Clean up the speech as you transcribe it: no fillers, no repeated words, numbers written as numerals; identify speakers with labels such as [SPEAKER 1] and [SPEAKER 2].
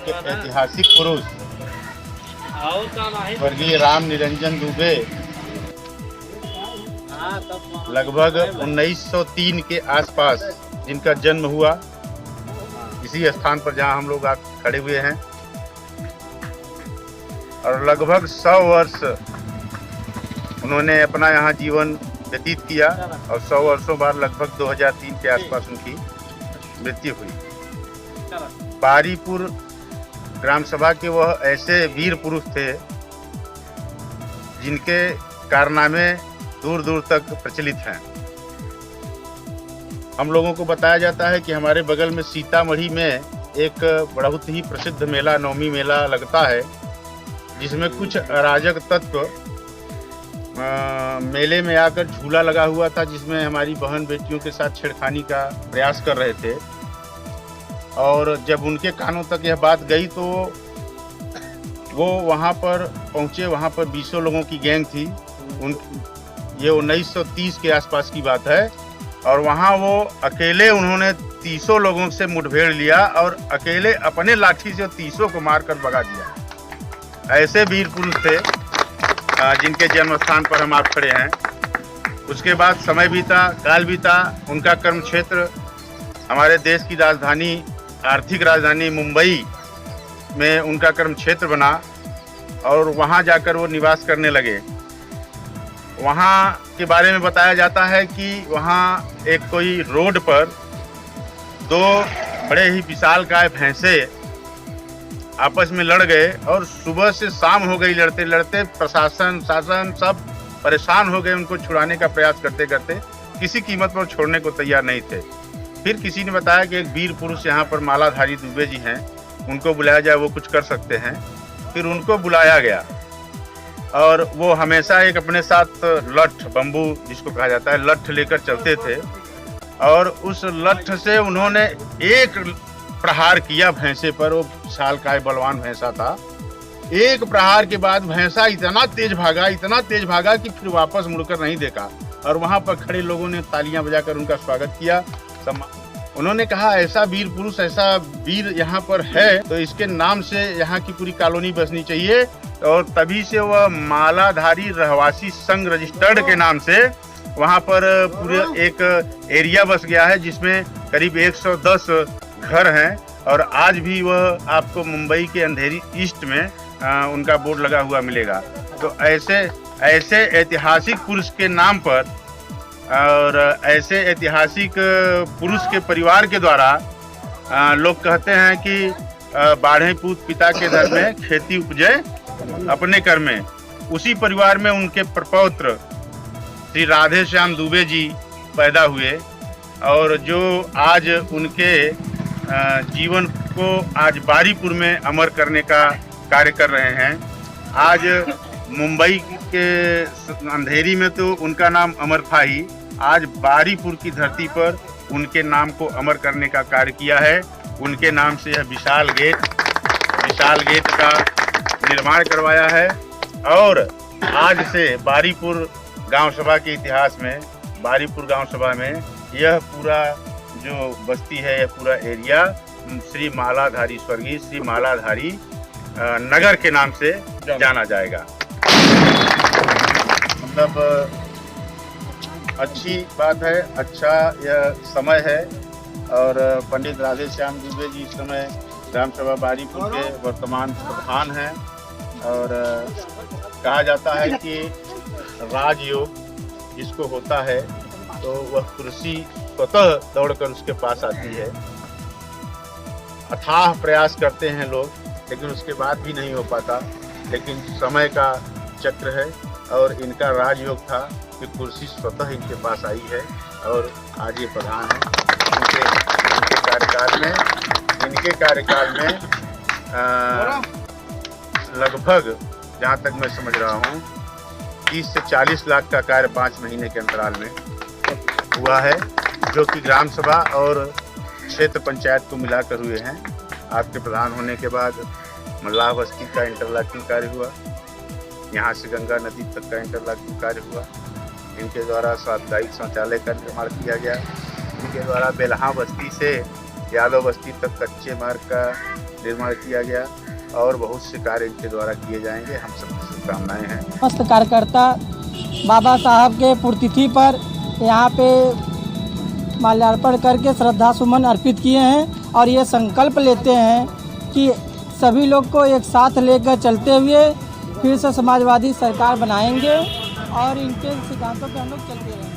[SPEAKER 1] एक ऐतिहासिक पुरुष स्वर्गीय राम निरंजन दुबे लगभग 1903 के आसपास जिनका जन्म हुआ इसी स्थान पर जहां हम लोग आज खड़े हुए हैं, और लगभग 100 वर्ष उन्होंने अपना यहाँ जीवन व्यतीत किया और 100 वर्षों बाद लगभग 2003 के आसपास उनकी मृत्यु हुई। बारीपुर ग्राम सभा के वह ऐसे वीर पुरुष थे जिनके कारनामे दूर दूर तक प्रचलित हैं। हम लोगों को बताया जाता है कि हमारे बगल में सीतामढ़ी में एक बहुत ही प्रसिद्ध मेला, नवमी मेला लगता है, जिसमें कुछ अराजक तत्व मेले में आकर झूला लगा हुआ था, जिसमें हमारी बहन बेटियों के साथ छेड़खानी का प्रयास कर रहे थे। और जब उनके कानों तक यह बात गई तो वो वहाँ पर पहुँचे। वहाँ पर 20 लोगों की गैंग थी। ये 1930 के आसपास की बात है। और वहाँ वो अकेले उन्होंने 30 लोगों से मुठभेड़ लिया और अकेले अपने लाठी से 30 को मारकर भगा दिया। ऐसे वीर पुरुष थे जिनके जन्म स्थान पर हम आप खड़े हैं। उसके बाद समय बीता, काल बीता, उनका कर्म क्षेत्र हमारे देश की राजधानी, आर्थिक राजधानी मुंबई में उनका कर्म क्षेत्र बना और वहाँ जाकर वो निवास करने लगे। वहाँ के बारे में बताया जाता है कि वहाँ एक कोई रोड पर 2 बड़े ही विशालकाय भैंसे आपस में लड़ गए और सुबह से शाम हो गई। लड़ते लड़ते प्रशासन, शासन सब परेशान हो गए। उनको छुड़ाने का प्रयास करते करते किसी कीमत पर छोड़ने को तैयार नहीं थे। फिर किसी ने बताया कि एक वीर पुरुष यहाँ पर मालाधारी दुबे जी हैं, उनको बुलाया जाए, वो कुछ कर सकते हैं। फिर उनको बुलाया गया और वो हमेशा एक अपने साथ लठ, बम्बू जिसको कहा जाता है, लठ लेकर चलते थे। और उस लठ से उन्होंने एक प्रहार किया भैंसे पर। वो विशालकाय बलवान भैंसा था। एक प्रहार के बाद भैंसा इतना तेज भागा कि फिर वापस मुड़कर नहीं देखा। और वहां पर खड़े लोगों ने तालियां बजाकर उनका स्वागत किया। उन्होंने कहा, ऐसा वीर पुरुष, ऐसा वीर यहाँ पर है तो इसके नाम से यहाँ की पूरी कॉलोनी बसनी चाहिए। और तभी से वह मालाधारी रहवासी संघ रजिस्टर्ड के नाम से वहाँ पर पूरे एक एरिया बस गया है, जिसमें करीब 110 घर हैं। और आज भी वह आपको मुंबई के अंधेरी ईस्ट में उनका बोर्ड लगा हुआ मिलेगा। तो ऐसे ऐतिहासिक पुरुष के नाम पर और ऐसे ऐतिहासिक पुरुष के परिवार के द्वारा लोग कहते हैं कि बाढ़े पूत पिता के घर में खेती उपजे अपने कर में। उसी परिवार में उनके प्रपौत्र श्री राधे श्याम दुबे जी पैदा हुए और जो आज उनके जीवन को आज बारीपुर में अमर करने का कार्य कर रहे हैं। आज मुंबई के अंधेरी में तो उनका नाम अमर था ही, आज बारीपुर की धरती पर उनके नाम को अमर करने का कार्य किया है। उनके नाम से यह विशाल गेट का निर्माण करवाया है। और आज से बारीपुर गांव सभा के इतिहास में, बारीपुर गांव सभा में यह पूरा जो बस्ती है, यह पूरा एरिया श्री मालाधारी, स्वर्गीय श्री मालाधारी नगर के नाम से जाना जाएगा। मतलब अच्छी बात है, अच्छा यह समय है। और पंडित राधे श्याम दुबे जी इस समय ग्राम सभा बारीपुर के वर्तमान प्रधान हैं। और कहा जाता है कि राजयोग जिसको होता है तो वह कुर्सी स्वतः दौड़कर उसके पास आती है। अथाह प्रयास करते हैं लोग, लेकिन उसके बाद भी नहीं हो पाता। लेकिन समय का चक्र है और इनका राजयोग था कि कुर्सी स्वतः इनके पास आई है और आज ये प्रधान है। इनके कार्यकाल में लगभग, जहाँ तक मैं समझ रहा हूँ, 30 से 40 लाख का कार्य 5 महीने के अंतराल में हुआ है, जो कि ग्राम सभा और क्षेत्र पंचायत को मिलाकर हुए हैं। आपके प्रधान होने के बाद मल्लाह बस्ती का इंटरलॉकिंग कार्य हुआ, यहाँ से गंगा नदी तक का इंटरलॉकिंग कार्य हुआ। इनके द्वारा सामुदायिक शौचालय का निर्माण किया गया। इनके द्वारा बेलहा बस्ती से यादव बस्ती तक कच्चे मार्ग का निर्माण किया गया और बहुत से कार्य इनके द्वारा किए जाएंगे। हम सबकी शुभकामनाएं हैं।
[SPEAKER 2] समस्त कार्यकर्ता बाबा साहब के पुण्यतिथि पर यहाँ पे माल्यार्पण करके श्रद्धा सुमन अर्पित किए हैं और ये संकल्प लेते हैं कि सभी लोग को एक साथ लेकर चलते हुए फिर से समाजवादी सरकार बनाएंगे और इनके सिद्धांतों पे हम लोग चलते रहेंगे।